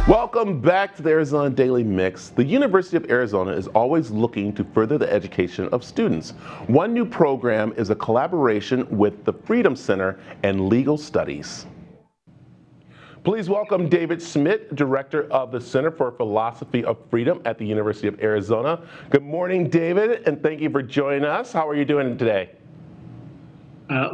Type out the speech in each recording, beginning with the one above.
Welcome back to the Arizona Daily Mix. The University of Arizona is always looking to further the education of students. One new program is a collaboration with the Freedom Center and Legal Studies. Please welcome David Schmidt, Director of the Center for Philosophy of Freedom at the University of Arizona. Good morning, David, and thank you for joining us. How are you doing today?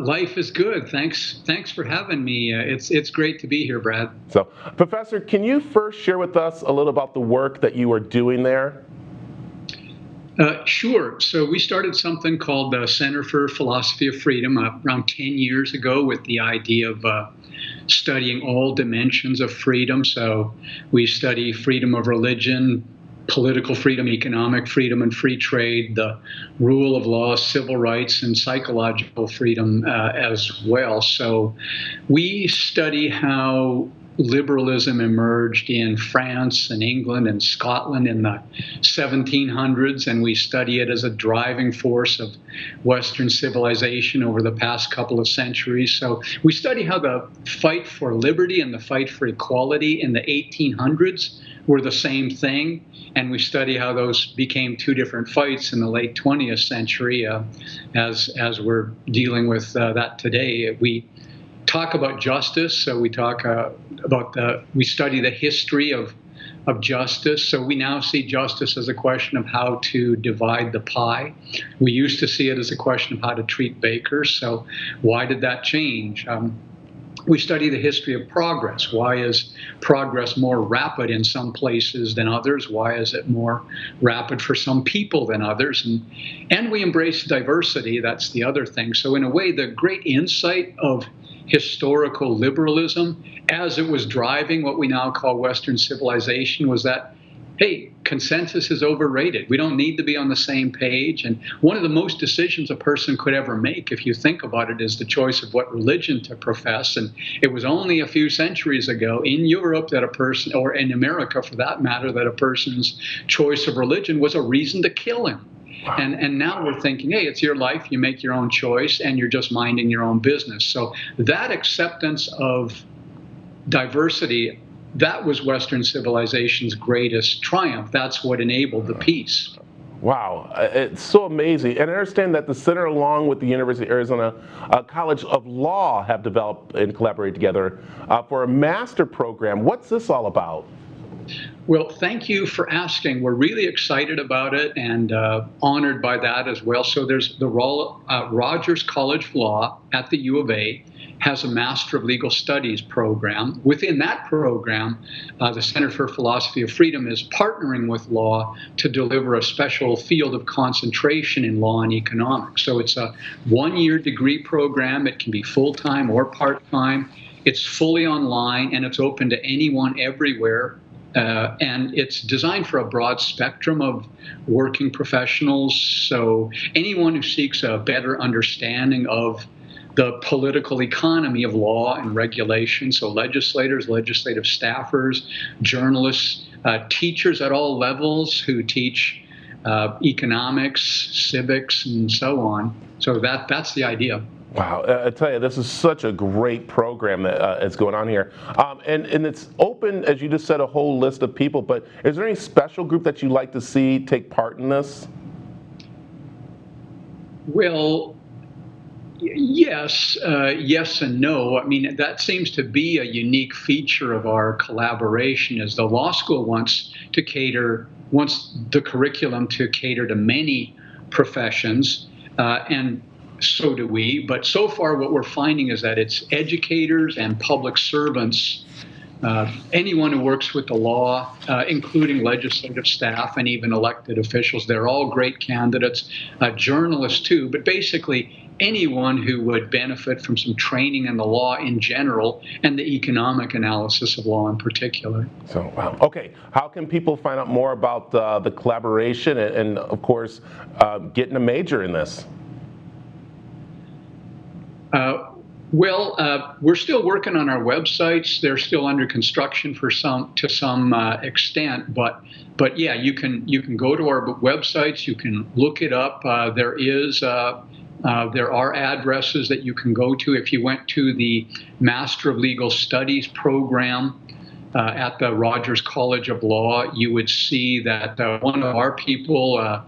Life is good. Thanks for having me. It's great to be here, Brad. So, Professor, can you first share with us a little about the work that you are doing there? Sure. So we started something called the Center for Philosophy of Freedom around 10 years ago with the idea of studying all dimensions of freedom. So we study freedom of religion, political freedom, economic freedom, and free trade, the rule of law, civil rights, and psychological freedom as well. So we study how liberalism emerged in France and England and Scotland in the 1700s, and we study it as a driving force of Western civilization over the past couple of centuries. So we study how the fight for liberty and the fight for equality in the 1800s were the same thing, and we study how those became two different fights in the late 20th century as we're dealing with that today. We talk about justice, so we talk we study the history of justice. So we now see justice as a question of how to divide the pie. We used to see it as a question of how to treat bakers. So why did that change? We study the history of progress. Why is progress more rapid in some places than others? Why is it more rapid for some people than others? And we embrace diversity. That's the other thing. So in a way, the great insight of historical liberalism, as it was driving what we now call Western civilization, was that, hey, consensus is overrated. We don't need to be on the same page. And one of the most decisions a person could ever make, if you think about it, is the choice of what religion to profess. And it was only a few centuries ago in Europe that a person, or in America for that matter, that a person's choice of religion was a reason to kill him. And now we're thinking, hey, it's your life, you make your own choice, and you're just minding your own business. So that acceptance of diversity, that was Western civilization's greatest triumph. That's what enabled the peace. Wow, it's so amazing. And I understand that the center, along with the University of Arizona College of Law, have developed and collaborated together for a master program. What's this all about? Well, thank you for asking. We're really excited about it and honored by that as well. So there's the Rogers College of Law at the U of A has a Master of Legal Studies program. Within that program, the Center for Philosophy of Freedom is partnering with law to deliver a special field of concentration in law and economics. So it's a one-year degree program. It can be full-time or part-time. It's fully online, and it's open to anyone everywhere. And it's designed for a broad spectrum of working professionals. So anyone who seeks a better understanding of the political economy of law and regulation, so legislators, legislative staffers, journalists, teachers at all levels who teach economics, civics, and so on. So that's the idea. Wow, I tell you, this is such a great program that is going on here. And it's open, as you just said, a whole list of people, but is there any special group that you'd like to see take part in this? Well, yes, yes and no. I mean, that seems to be a unique feature of our collaboration, is the law school wants the curriculum to cater to many professions, and so do we. But so far what we're finding is that it's educators and public servants, anyone who works with the law, including legislative staff and even elected officials. They're all great candidates, journalists too, but basically anyone who would benefit from some training in the law in general and the economic analysis of law in particular. So, wow. Okay, how can people find out more about the collaboration and of course, getting a major in this? We're still working on our websites. They're still under construction to some extent, but yeah, you can go to our websites. You can look it up. There are addresses that you can go to. If you went to the Master of Legal Studies program at the Rogers College of Law, you would see that one of our people,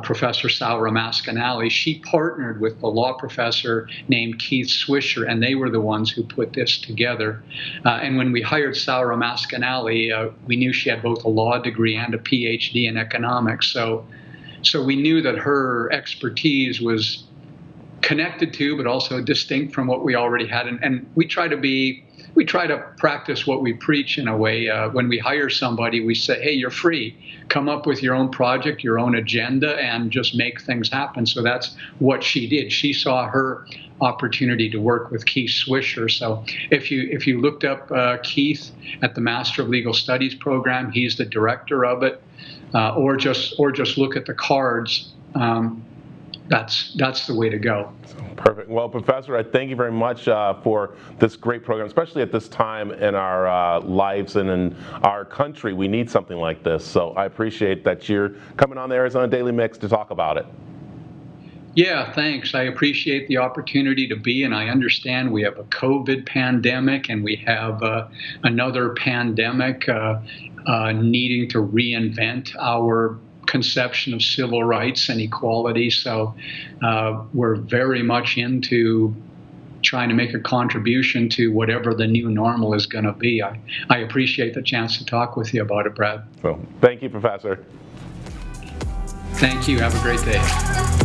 Professor Saura Mascanali, she partnered with the law professor named Keith Swisher, and they were the ones who put this together. And when we hired Saura Mascanali, we knew she had both a law degree and a PhD in economics. So we knew that her expertise was connected to, but also distinct from what we already had. And we try to practice what we preach in a way. When we hire somebody, we say, hey, you're free. Come up with your own project, your own agenda, and just make things happen. So that's what she did. She saw her opportunity to work with Keith Swisher. So if you looked up Keith at the Master of Legal Studies program, he's the director of it, or just look at the cards. That's the way to go. Perfect. Well, Professor, I thank you very much for this great program, especially at this time in our lives and in our country. We need something like this. So I appreciate that you're coming on the Arizona Daily Mix to talk about it. Yeah, thanks. I appreciate the opportunity to be, and I understand we have a COVID pandemic and we have another pandemic needing to reinvent our conception of civil rights and equality. So we're very much into trying to make a contribution to whatever the new normal is going to be. I appreciate the chance to talk with you about it, Brad. Well, thank you, Professor. Thank you. Have a great day.